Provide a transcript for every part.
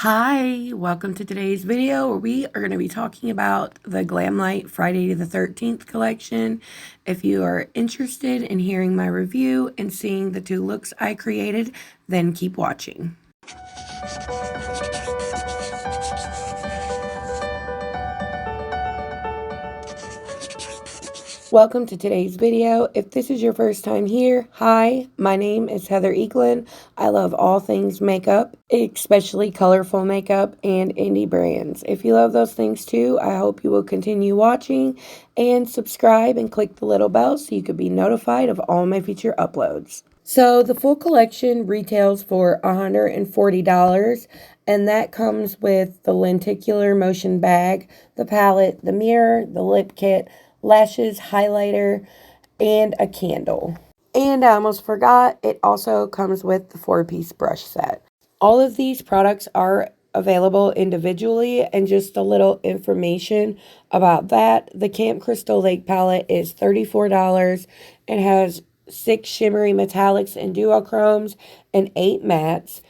Hi, welcome to today's video where we are going to be talking about the GLAMLITE Friday the 13th collection. If you are interested in hearing my review and seeing the two looks I created, then keep watching. Welcome to today's video. If this is your first time here, hi, my name is Heather Eaglin. I love all things makeup, especially colorful makeup and indie brands. If you love those things too, I hope you will continue watching and subscribe and click the little bell so you can be notified of all my future uploads. So the full collection retails for $140, and that comes with the lenticular motion bag, the palette, the mirror, the lip kit, lashes, highlighter, and a candle. And I almost forgot, it also comes with the 4-piece brush set. All of these products are available individually, and just a little information about that. The Camp Crystal Lake palette is $34. It has 6 shimmery metallics and duochromes and 8 mattes.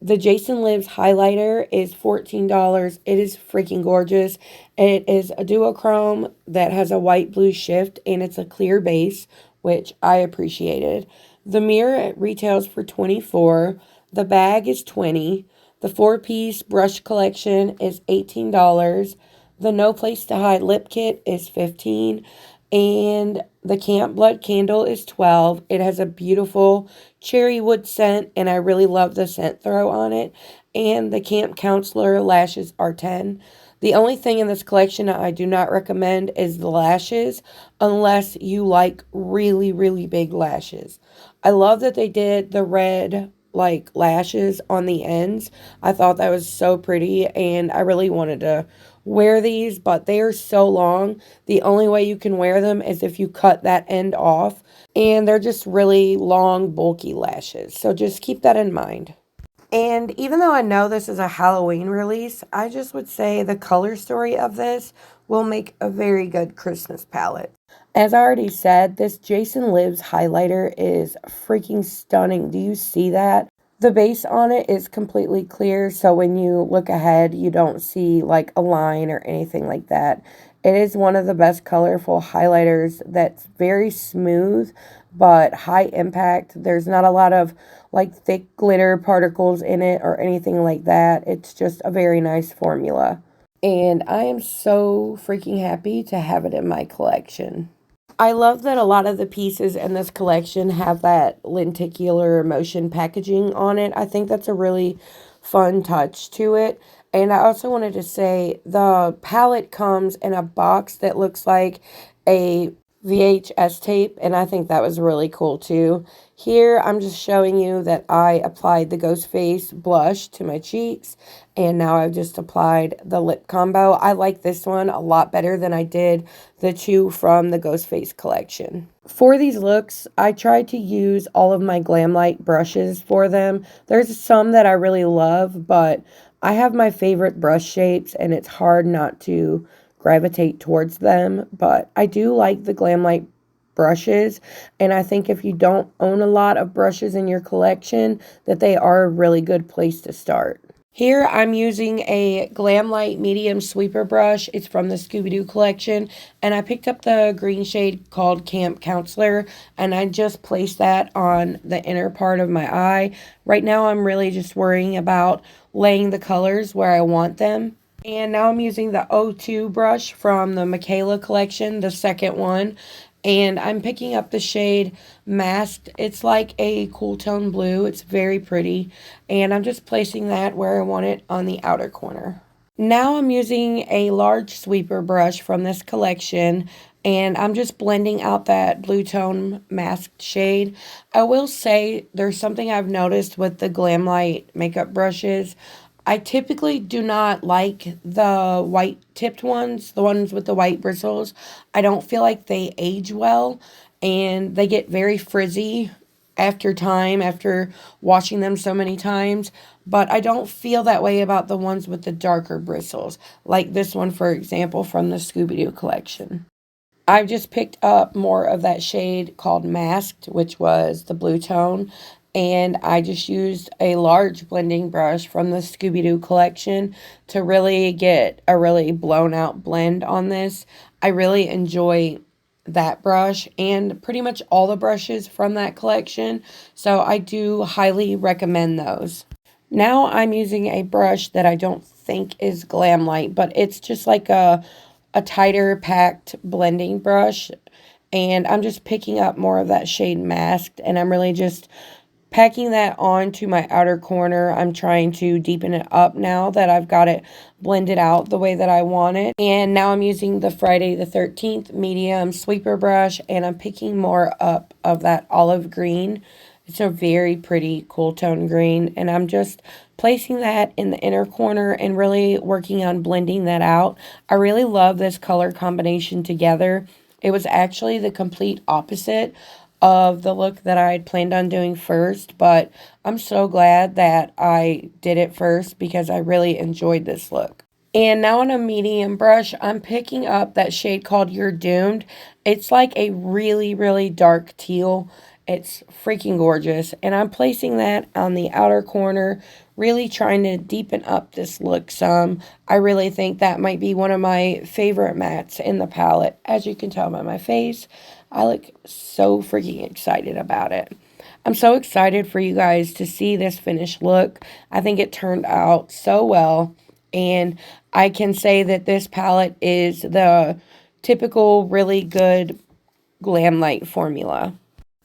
The Jason Lives highlighter is $14. It is freaking gorgeous. It is a duochrome that has a white-blue shift, and it's a clear base, which I appreciated. The mirror retails for $24. The bag is $20. The 4-piece brush collection is $18. The No Place to Hide lip kit is $15. And the Camp Blood candle is $12. It has a beautiful cherry wood scent, and I really love the scent throw on it. And the Camp Counselor lashes are $10. The only thing in this collection I do not recommend is the lashes, unless you like really, really big lashes. I love that they did the red lashes on the ends. I thought that was so pretty, and I really wanted to wear these, but they are so long. The only way you can wear them is if you cut that end off, and they're just really long, bulky lashes. So just keep that in mind. And even though I know this is a Halloween release, I just would say the color story of this will make a very good Christmas palette. As I already said, this Jason Lives highlighter is freaking stunning. Do you see that? The base on it is completely clear, so when you look ahead, you don't see like a line or anything like that. It is one of the best colorful highlighters that's very smooth, but high impact. There's not a lot of like thick glitter particles in it or anything like that. It's just a very nice formula. And I am so freaking happy to have it in my collection. I love that a lot of the pieces in this collection have that lenticular motion packaging on it. I think that's a really fun touch to it. And I also wanted to say the palette comes in a box that looks like a VHS tape, and I think that was really cool too. Here, I'm just showing you that I applied the Ghost Face blush to my cheeks, and now I've just applied the lip combo. I like this one a lot better than I did the two from the Ghost Face collection. For these looks, I tried to use all of my GLAMLITE brushes for them. There's some that I really love, but I have my favorite brush shapes, and it's hard not to gravitate towards them, but I do like the GLAMLITE brushes, and I think if you don't own a lot of brushes in your collection, that they are a really good place to start. Here I'm using a GLAMLITE medium sweeper brush. It's from the Scooby-Doo collection, and I picked up the green shade called Camp Counselor, and I just placed that on the inner part of my eye. Right now I'm really just worrying about laying the colors where I want them. And now I'm using the O2 brush from the Michaela collection, the second one. And I'm picking up the shade Masked. It's like a cool tone blue. It's very pretty. And I'm just placing that where I want it on the outer corner. Now I'm using a large sweeper brush from this collection, and I'm just blending out that blue tone masked shade. I will say there's something I've noticed with the GLAMLITE makeup brushes. I typically do not like the white tipped ones, the ones with the white bristles. I don't feel like they age well, and they get very frizzy after time, after washing them so many times. But I don't feel that way about the ones with the darker bristles, like this one, for example, from the Scooby-Doo collection. I've just picked up more of that shade called Masked, which was the blue tone, and I just used a large blending brush from the Scooby-Doo collection to really get a really blown out blend on this. I really enjoy that brush and pretty much all the brushes from that collection, so I do highly recommend those. Now I'm using a brush that I don't think is Glamlite, but it's just like a tighter packed blending brush, and I'm just picking up more of that shade Masked, and I'm really just packing that onto my outer corner. I'm trying to deepen it up now that I've got it blended out the way that I want it. And now I'm using the Friday the 13th medium sweeper brush, and I'm picking more up of that olive green. It's a very pretty cool tone green, and I'm just placing that in the inner corner and really working on blending that out. I really love this color combination together. It was actually the complete opposite of the look that I had planned on doing first, but I'm so glad that I did it first because I really enjoyed this look. And now on a medium brush, I'm picking up that shade called You're Doomed. It's like a really, really dark teal. It's freaking gorgeous. And I'm placing that on the outer corner, really trying to deepen up this look some. I really think that might be one of my favorite mattes in the palette. As you can tell by my face, I look so freaking excited about it. I'm so excited for you guys to see this finished look. I think it turned out so well. And I can say that this palette is the typical really good Glamlite formula.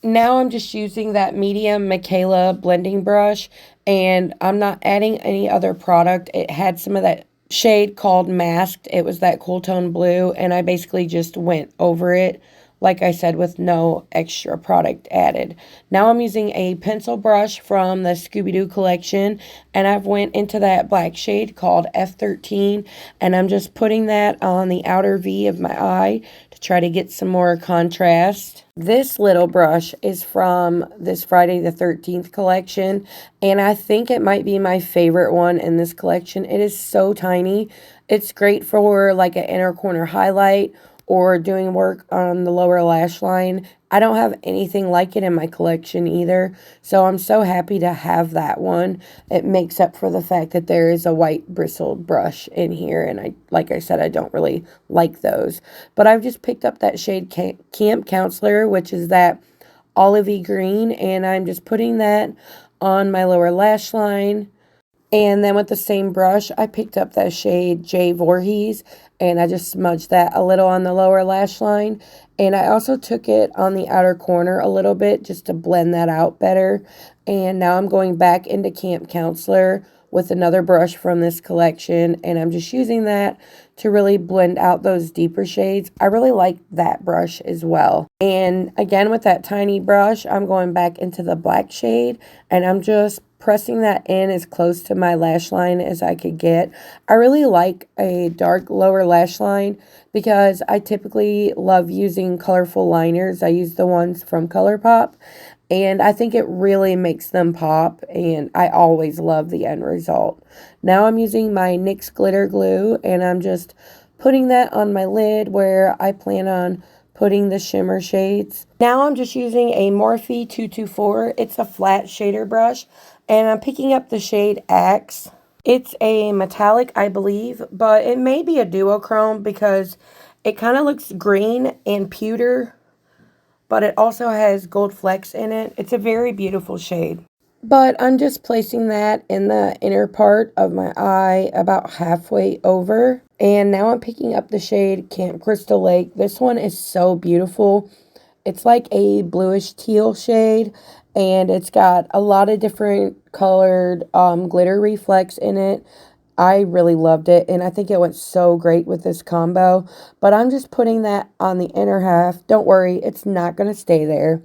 Now I'm just using that medium Michaela blending brush, and I'm not adding any other product. It had some of that shade called Masked. It was that cool tone blue, and I basically just went over it, like I said, with no extra product added. Now I'm using a pencil brush from the Scooby-Doo collection, and I've went into that black shade called F13, and I'm just putting that on the outer V of my eye to try to get some more contrast. This little brush is from this Friday the 13th collection, and I think it might be my favorite one in this collection. It is so tiny. It's great for like an inner corner highlight or doing work on the lower lash line. I don't have anything like it in my collection either, so I'm so happy to have that one. It makes up for the fact that there is a white bristled brush in here, and like I said, I don't really like those. But I've just picked up that shade Camp Counselor, which is that olivey green, and I'm just putting that on my lower lash line. And then with the same brush, I picked up that shade J. Voorhees, and I just smudged that a little on the lower lash line. And I also took it on the outer corner a little bit just to blend that out better. And now I'm going back into Camp Counselor with another brush from this collection, and I'm just using that to really blend out those deeper shades. I really like that brush as well. And again, with that tiny brush, I'm going back into the black shade, and I'm just pressing that in as close to my lash line as I could get. I really like a dark lower lash line because I typically love using colorful liners. I use the ones from ColourPop, and I think it really makes them pop, and I always love the end result. Now I'm using my NYX glitter glue, and I'm just putting that on my lid where I plan on putting the shimmer shades. Now I'm just using a Morphe 224. It's a flat shader brush, and I'm picking up the shade Axe. It's a metallic, I believe, but it may be a duochrome because it kind of looks green and pewter, but it also has gold flecks in it. It's a very beautiful shade. But I'm just placing that in the inner part of my eye about halfway over. And now I'm picking up the shade Camp Crystal Lake. This one is so beautiful. It's like a bluish teal shade, and it's got a lot of different colored glitter reflex in it. I really loved it, and I think it went so great with this combo. But I'm just putting that on the inner half. Don't worry, it's not going to stay there.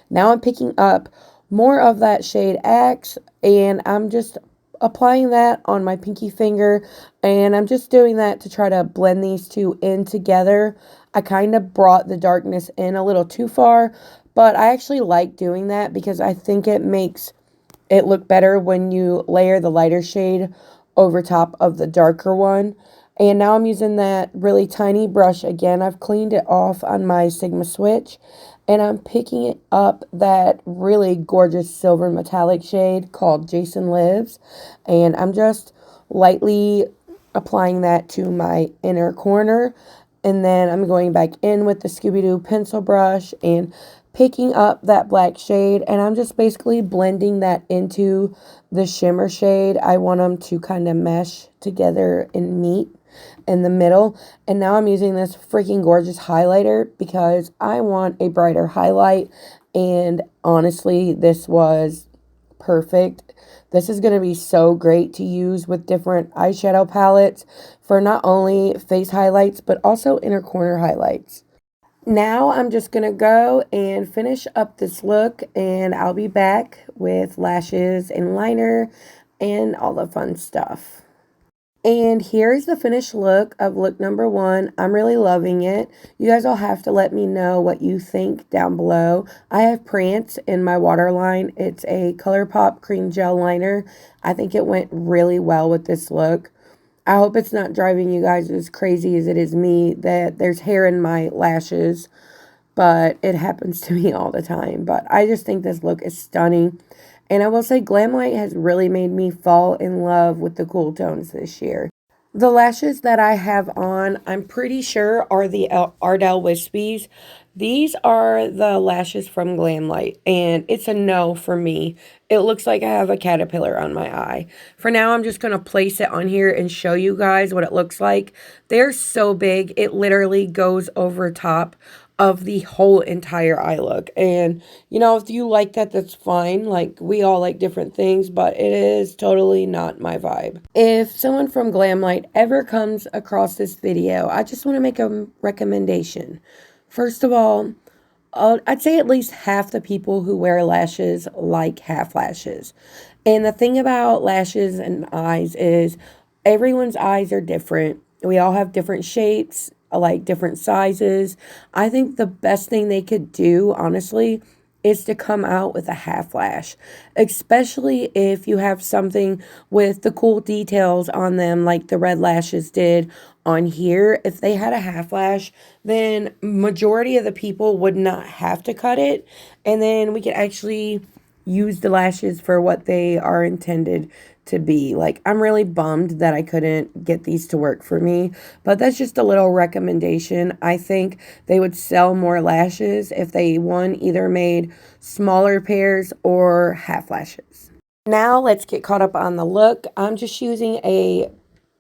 Now I'm picking up more of that shade Axe, and I'm just applying that on my pinky finger, and I'm just doing that to try to blend these two in together. I kind of brought the darkness in a little too far, but I actually like doing that because I think it makes it look better when you layer the lighter shade over top of the darker one. And now I'm using that really tiny brush again. I've cleaned it off on my Sigma switch, and I'm picking up that really gorgeous silver metallic shade called Jason Lives, and I'm just lightly applying that to my inner corner, and then I'm going back in with the Scooby-Doo pencil brush and picking up that black shade, and I'm just basically blending that into the shimmer shade. I want them to kind of mesh together and meet in the middle. And now I'm using this freaking gorgeous highlighter because I want a brighter highlight, and honestly, this was perfect. This is going to be so great to use with different eyeshadow palettes for not only face highlights but also inner corner highlights. Now I'm just going to go and finish up this look, and I'll be back with lashes and liner and all the fun stuff. And here's the finished look of look number 1. I'm really loving it. You guys will have to let me know what you think down below. I have Prance in my waterline. It's a ColourPop cream gel liner. I think it went really well with this look. I hope it's not driving you guys as crazy as it is me that there's hair in my lashes, but it happens to me all the time. But I just think this look is stunning. And I will say GLAMLITE has really made me fall in love with the cool tones this year. The lashes that I have on, I'm pretty sure are the Ardell Wispies. These are the lashes from GLAMLITE, and it's a no for me. It looks like I have a caterpillar on my eye. For now, I'm just going to place it on here and show you guys what it looks like. They're so big, it literally goes over top of the whole entire eye look. And you know, if you like that, that's fine. Like, we all like different things, but it is totally not my vibe. If someone from GLAMLITE ever comes across this video, I just want to make a recommendation. First of all, I'd say at least half the people who wear lashes like half lashes. And the thing about lashes and eyes is everyone's eyes are different. We all have different shapes, like different sizes. I think the best thing they could do, honestly, is to come out with a half lash, especially if you have something with the cool details on them like the red lashes did on here. If they had a half lash, then majority of the people would not have to cut it, and then we could actually use the lashes for what they are intended to be. Like, I'm really bummed that I couldn't get these to work for me, but that's just a little recommendation. I think they would sell more lashes if they, one, either made smaller pairs or half lashes. Now let's get caught up on the look. I'm just using a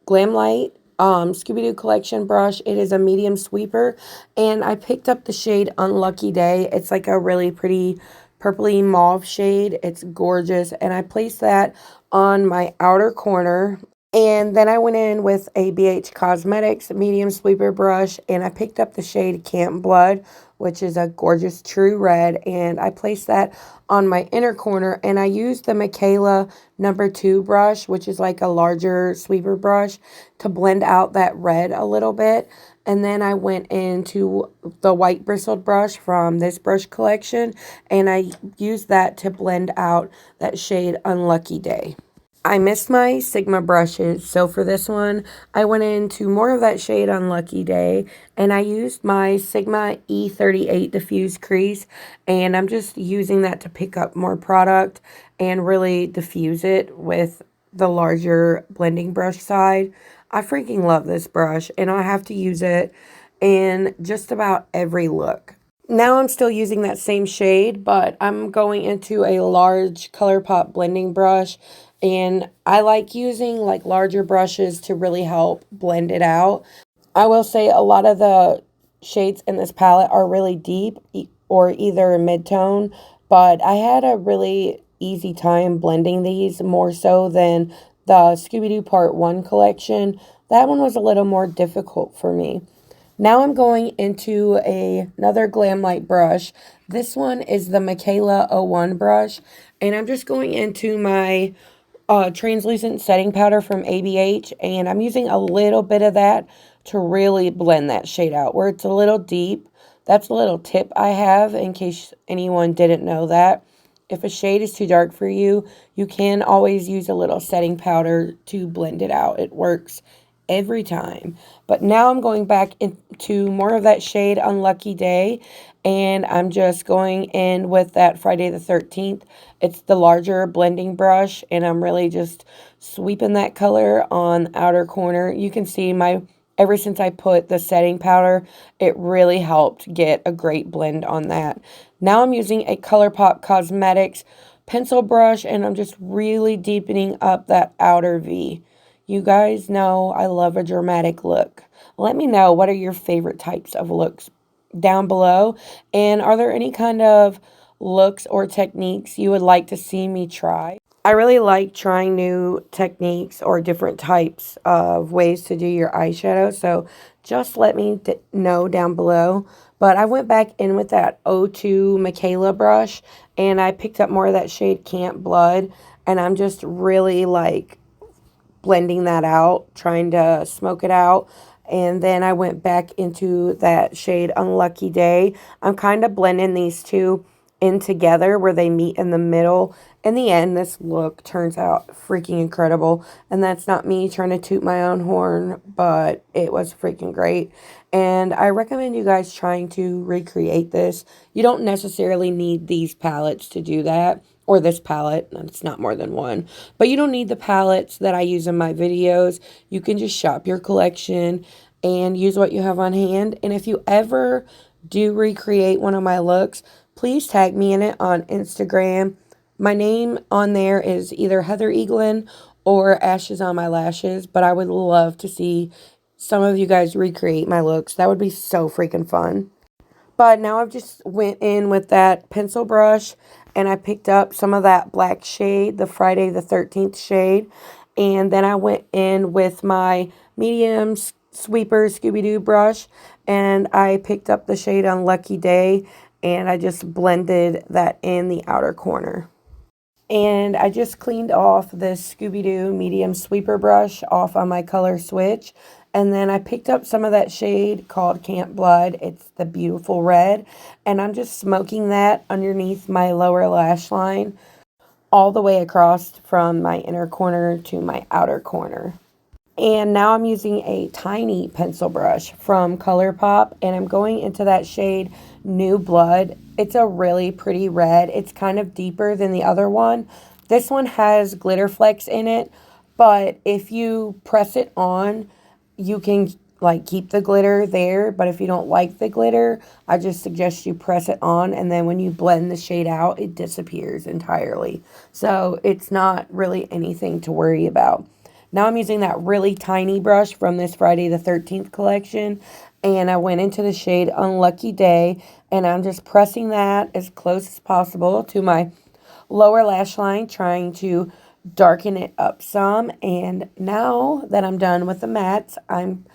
GLAMLITE Scooby-Doo collection brush. It is a medium sweeper, and I picked up the shade Unlucky Day. It's like a really pretty purpley mauve shade. It's gorgeous, and I placed that on my outer corner. And then I went in with a BH Cosmetics medium sweeper brush, and I picked up the shade Camp Blood, which is a gorgeous true red, and I placed that on my inner corner, and I used the Michaela #2 brush, which is like a larger sweeper brush, to blend out that red a little bit. And then I went into the white bristled brush from this brush collection, and I used that to blend out that shade Unlucky Day. I missed my Sigma brushes, so for this one, I went into more of that shade Unlucky Day, and I used my Sigma E38 Diffuse Crease, and I'm just using that to pick up more product and really diffuse it with the larger blending brush side. I freaking love this brush, and I have to use it in just about every look. Now I'm still using that same shade, but I'm going into a large ColourPop blending brush, and I like using like larger brushes to really help blend it out. I will say a lot of the shades in this palette are really deep or either mid-tone, but I had a really easy time blending these, more so than the Scooby-Doo Part 1 collection. That one was a little more difficult for me. Now I'm going into another GLAMLITE brush. This one is the Michaela 01 brush, and I'm just going into my translucent setting powder from ABH, and I'm using a little bit of that to really blend that shade out where it's a little deep. That's a little tip I have in case anyone didn't know that. If a shade is too dark for you, you can always use a little setting powder to blend it out. It works every time. But now I'm going back into more of that shade Unlucky Day, and I'm just going in with that Friday the 13th. It's the larger blending brush, and I'm really just sweeping that color on the outer corner. You can see ever since I put the setting powder, it really helped get a great blend on that. Now I'm using a ColourPop Cosmetics pencil brush, and I'm just really deepening up that outer V. You guys know I love a dramatic look. Let me know, what are your favorite types of looks down below, and are there any kind of looks or techniques you would like to see me try? I really like trying new techniques or different types of ways to do your eyeshadow, so just let me know down below. But I went back in with that O2 Michaela brush, and I picked up more of that shade Camp Blood, and I'm just really like blending that out, trying to smoke it out. And then I went back into that shade Unlucky Day. I'm kind of blending these two in together where they meet in the middle. In the end, this look turns out freaking incredible. And that's not me trying to toot my own horn, but it was freaking great. And I recommend you guys trying to recreate this. You don't necessarily need these palettes to do that, or this palette. It's not more than one. But you don't need the palettes that I use in my videos. You can just shop your collection and use what you have on hand. And if you ever do recreate one of my looks, please tag me in it on Instagram. My name on there is either Heather Eaglin or Ashesonmylashes, but I would love to see some of you guys recreate my looks. That would be so freaking fun. But now I've just went in with that pencil brush, and I picked up some of that black shade, the Friday the 13th shade. And then I went in with my medium sweeper Scooby-Doo brush, and I picked up the shade Unlucky Day, and I just blended that in the outer corner. And I just cleaned off this Scooby-Doo medium sweeper brush off on my color switch. And then I picked up some of that shade called Camp Blood. It's the beautiful red. And I'm just smoking that underneath my lower lash line all the way across from my inner corner to my outer corner. And now I'm using a tiny pencil brush from ColourPop, and I'm going into that shade New Blood. It's a really pretty red. It's kind of deeper than the other one. This one has glitter flecks in it, but if you press it on, you can like keep the glitter there. But if you don't like the glitter, I just suggest you press it on, and then when you blend the shade out, it disappears entirely. So it's not really anything to worry about. Now I'm using that really tiny brush from this Friday the 13th collection, and I went into the shade Unlucky Day, and I'm just pressing that as close as possible to my lower lash line, trying to darken it up some. And now that I'm done with the mattes, I'm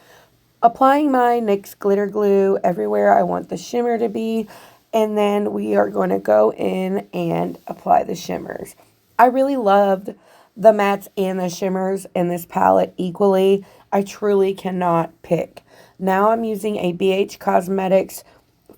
applying my NYX glitter glue everywhere I want the shimmer to be, and then we are going to go in and apply the shimmers. I really loved the mattes and the shimmers in this palette equally. I truly cannot pick. Now I'm using a BH Cosmetics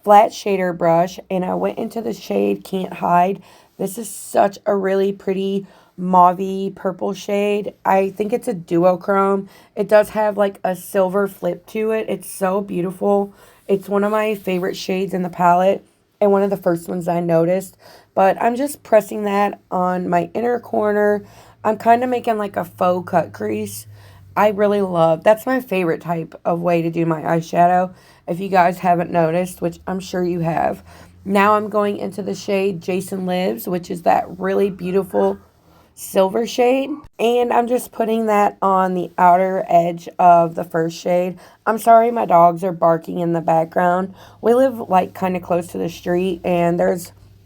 flat shader brush, and I went into the shade Can't Hide. This is such a really pretty mauvey purple shade. I think it's a duochrome. It does have like a silver flip to it. It's so beautiful. It's one of my favorite shades in the palette, and one of the first ones I noticed. But I'm just pressing that on my inner corner. I'm kind of making like a faux cut crease. I really love, that's my favorite type of way to do my eyeshadow, if you guys haven't noticed, which I'm sure you have. Now I'm going into the shade Jason Lives, which is that really beautiful silver shade, and I'm just putting that on the outer edge of the first shade. I'm sorry, my dogs are barking in the background. We live like kind of close to the street, and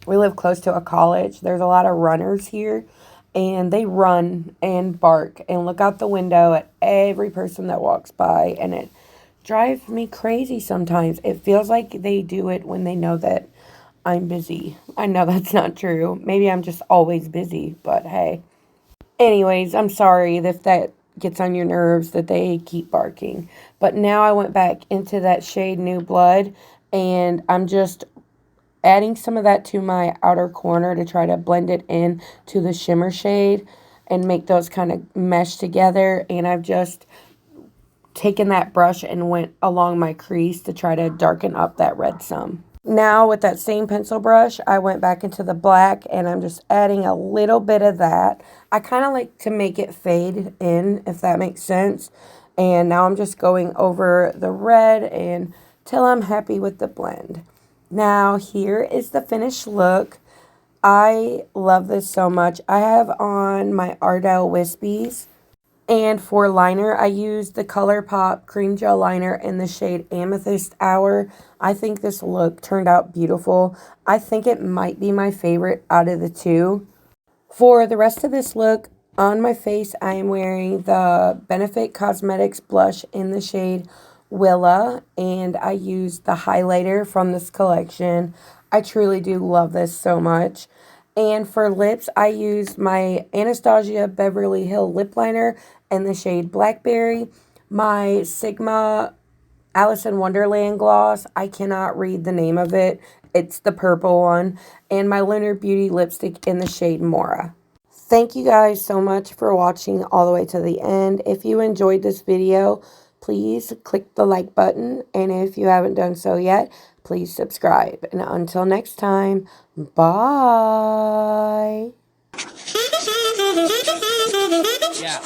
we live close to a college. There's a lot of runners here, and they run and bark and look out the window at every person that walks by, and it drives me crazy sometimes. It feels like they do it when they know that I'm busy. I know that's not true. Maybe I'm just always busy, but hey. Anyways, I'm sorry if that gets on your nerves that they keep barking. But now I went back into that shade New Blood, and I'm just adding some of that to my outer corner to try to blend it in to the shimmer shade and make those kind of mesh together. And I've just taken that brush and went along my crease to try to darken up that red some. Now with that same pencil brush, I went back into the black and I'm just adding a little bit of that. I kind of like to make it fade in, if that makes sense. And now I'm just going over the red and till I'm happy with the blend. Now here is the finished look. I love this so much. I have on my Ardell Wispies. And for liner, I used the ColourPop Cream Gel Liner in the shade Amethyst Hour. I think this look turned out beautiful. I think it might be my favorite out of the two. For the rest of this look, on my face, I am wearing the Benefit Cosmetics blush in the shade Willa. And I used the highlighter from this collection. I truly do love this so much. And for lips, I used my Anastasia Beverly Hill lip liner in the shade Blackberry. My Sigma Alice in Wonderland gloss. I cannot read the name of it. It's the purple one. And my Lunar Beauty lipstick in the shade MAURA. Thank you guys so much for watching all the way to the end. If you enjoyed this video, please click the like button. And if you haven't done so yet, please subscribe. And until next time, bye. Yeah.